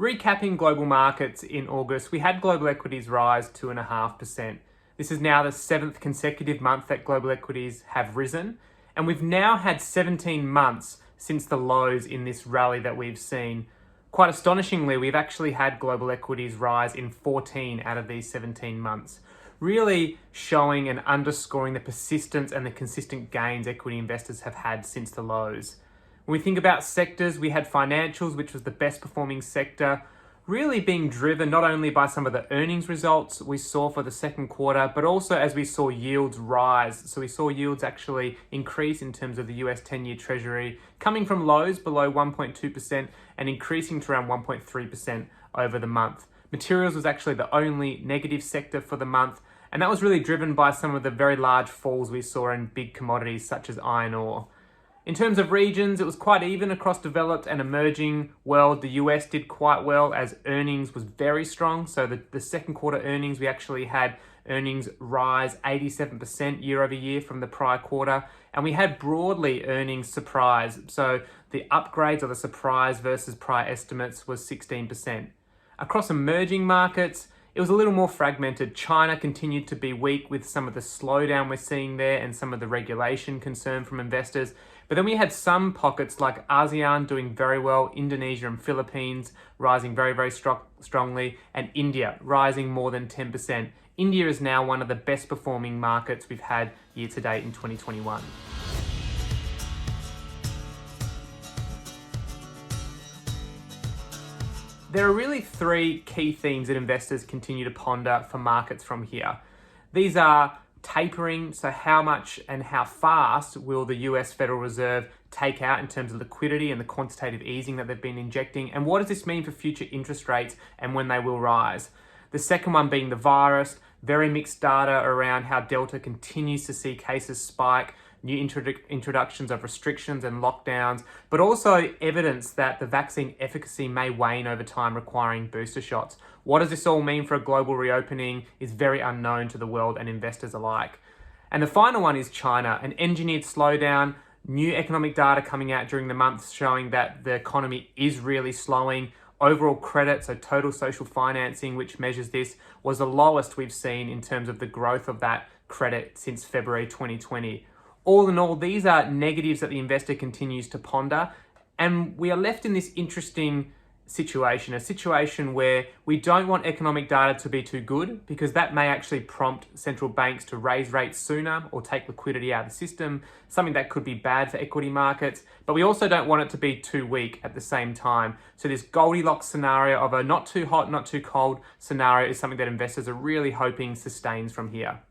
Recapping global markets in August, we had global equities rise 2.5%. This is now the seventh consecutive month that global equities have risen, and we've now had 17 months since the lows in this rally that we've seen. Quite astonishingly, we've actually had global equities rise in 14 out of these 17 months, really showing and underscoring the persistence and the consistent gains equity investors have had since the lows. When we think about sectors, we had financials, which was the best performing sector, really being driven not only by some of the earnings results we saw for the second quarter, but also as we saw yields rise. So we saw yields actually increase in terms of the US 10-year Treasury, coming from lows below 1.2% and increasing to around 1.3% over the month. Materials was actually the only negative sector for the month, and that was really driven by some of the very large falls we saw in big commodities such as iron ore. In terms of regions, it was quite even across developed and emerging world. The US did quite well as earnings was very strong. So the second quarter earnings, we actually had earnings rise 87% year over year from the prior quarter. And we had broadly earnings surprise. So the upgrades or the surprise versus prior estimates was 16%. Across emerging markets, it was a little more fragmented. China continued to be weak with some of the slowdown we're seeing there and some of the regulation concern from investors. But then we had some pockets like ASEAN doing very well, Indonesia and Philippines rising very, very strongly, and India rising more than 10%. India is now one of the best performing markets we've had year to date in 2021. There are really three key themes that investors continue to ponder for markets from here. These are tapering, so how much and how fast will the US Federal Reserve take out in terms of liquidity and the quantitative easing that they've been injecting, and what does this mean for future interest rates and when they will rise? The second one being the virus, very mixed data around how Delta continues to see cases spike, new introductions of restrictions and lockdowns, but also evidence that the vaccine efficacy may wane over time, requiring booster shots. What does this all mean for a global reopening is very unknown to the world and investors alike. And the final one is China, an engineered slowdown, new economic data coming out during the month showing that the economy is really slowing. Overall credit, so total social financing, which measures this, was the lowest we've seen in terms of the growth of that credit since February 2020. All in all, these are negatives that the investor continues to ponder, and we are left in this interesting situation, a situation where we don't want economic data to be too good because that may actually prompt central banks to raise rates sooner or take liquidity out of the system, something that could be bad for equity markets, but we also don't want it to be too weak at the same time. So this Goldilocks scenario of a not too hot, not too cold scenario is something that investors are really hoping sustains from here.